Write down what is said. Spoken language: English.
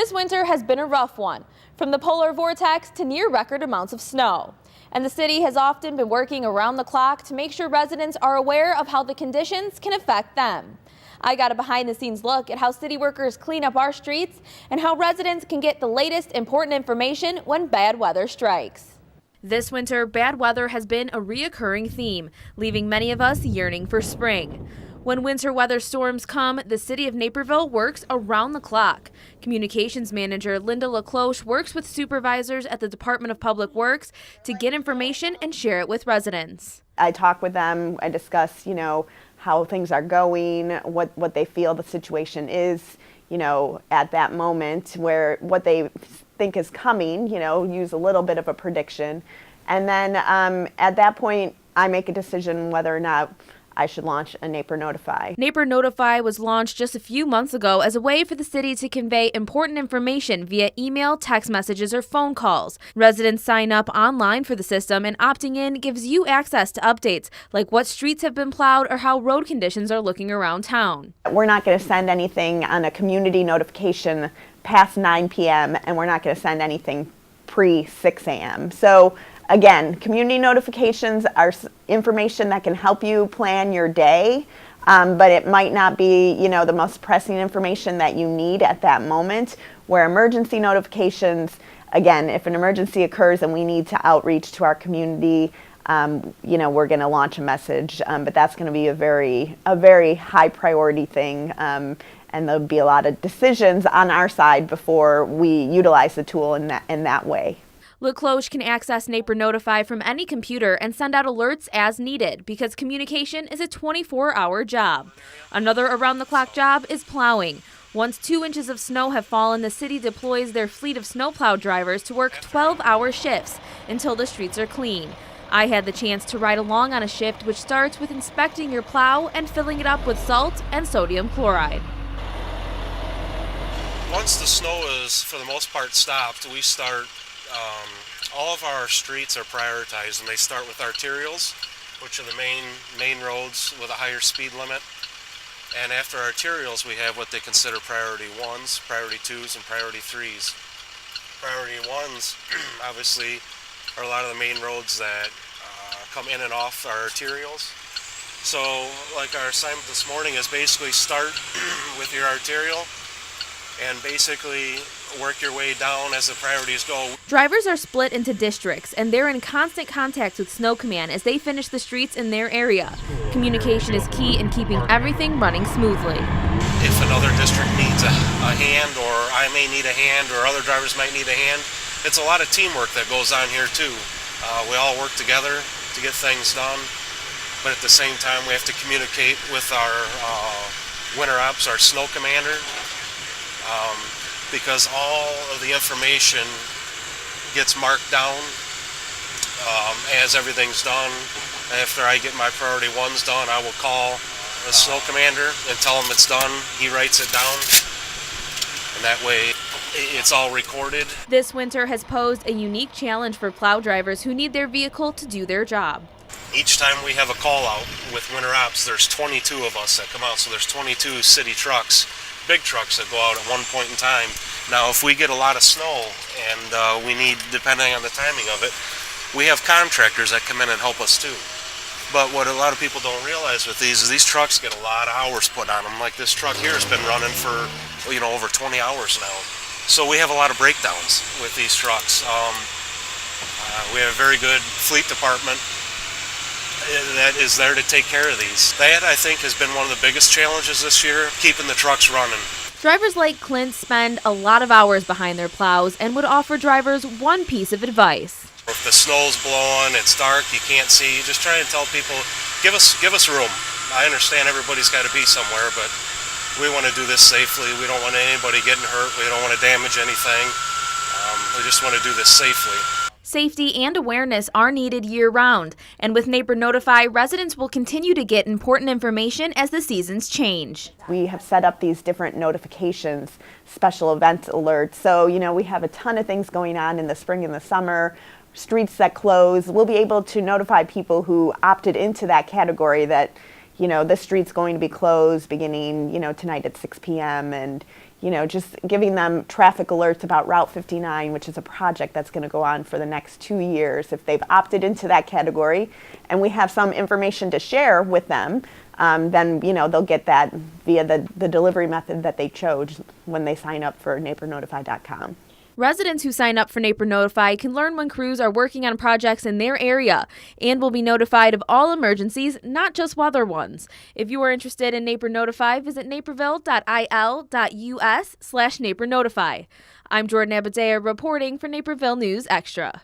This winter has been a rough one, from the polar vortex to near record amounts of snow. And the city has often been working around the clock to make sure residents are aware of how the conditions can affect them. I got a behind-the-scenes look at how city workers clean up our streets and how residents can get the latest important information when bad weather strikes. This winter, bad weather has been a reoccurring theme, leaving many of us yearning for spring. When winter weather storms come, the city of Naperville works around the clock. Communications manager Linda LaCloche works with supervisors at the Department of Public Works to get information and share it with residents. I talk with them, I discuss, how things are going, what they feel the situation is, at that moment, where what they think is coming, use a little bit of a prediction. And then at that point, I make a decision whether or not I should launch a Naper Notify. Naper Notify was launched just a few months ago as a way for the city to convey important information via email, text messages, or phone calls. Residents sign up online for the system, and opting in gives you access to updates like what streets have been plowed or how road conditions are looking around town. We're not going to send anything on a community notification past 9 p.m. and we're not going to send anything pre 6 a.m. So again, community notifications are information that can help you plan your day, but it might not be, the most pressing information that you need at that moment. Where emergency notifications, again, if an emergency occurs and we need to outreach to our community, we're going to launch a message, but that's going to be a very high priority thing, and there'll be a lot of decisions on our side before we utilize the tool in that way. LaCloche can access Naper Notify from any computer and send out alerts as needed because communication is a 24-hour job. Another around-the-clock job is plowing. Once 2 inches of snow have fallen, the city deploys their fleet of snowplow drivers to work 12-hour shifts until the streets are clean. I had the chance to ride along on a shift which starts with inspecting your plow and filling it up with salt and sodium chloride. Once the snow is, for the most part, stopped, we start all of our streets are prioritized, and they start with arterials, which are the main roads with a higher speed limit. And after arterials, we have what they consider priority 1s, priority 2s, and priority 3s. Priority 1s, obviously, are a lot of the main roads that come in and off our arterials. So, like our assignment this morning is basically start with your arterial and basically work your way down as the priorities go. Drivers are split into districts, and they're in constant contact with Snow Command as they finish the streets in their area. Communication is key in keeping everything running smoothly. If another district needs a hand, or I may need a hand, or other drivers might need a hand, it's a lot of teamwork that goes on here too. We all work together to get things done, but at the same time we have to communicate with our winter ops, our snow commander, because all of the information gets marked down as everything's done. After I get my priority 1s done, I will call the snow commander and tell him it's done. He writes it down, and that way it's all recorded. This winter has posed a unique challenge for plow drivers who need their vehicle to do their job. Each time we have a call out with winter ops, there's 22 of us that come out, so there's 22 city trucks, big trucks that go out at one point in time. Now, if we get a lot of snow and we need, depending on the timing of it, we have contractors that come in and help us too. But what a lot of people don't realize with these is these trucks get a lot of hours put on them. Like this truck here has been running for, over 20 hours now. So we have a lot of breakdowns with these trucks. We have a very good fleet department that is there to take care of these. That, I think, has been one of the biggest challenges this year, keeping the trucks running. Drivers like Clint spend a lot of hours behind their plows and would offer drivers one piece of advice. If the snow's blowing, it's dark, you can't see, just try and tell people, give us room. I understand everybody's got to be somewhere, but we want to do this safely. We don't want anybody getting hurt. We don't want to damage anything. We just want to do this safely. Safety and awareness are needed year-round, and with Naper Notify, residents will continue to get important information as the seasons change. We have set up these different notifications, special event alerts, so we have a ton of things going on in the spring and the summer, streets that close. We'll be able to notify people who opted into that category that this street's going to be closed beginning, tonight at 6 p.m. and, just giving them traffic alerts about Route 59, which is a project that's going to go on for the next 2 years. If they've opted into that category and we have some information to share with them, then, they'll get that via the delivery method that they chose when they sign up for napernotify.com. Residents who sign up for Naper Notify can learn when crews are working on projects in their area and will be notified of all emergencies, not just weather ones. If you are interested in Naper Notify, visit naperville.il.us/Naper Notify. I'm Jordan Abadea reporting for Naperville News Extra.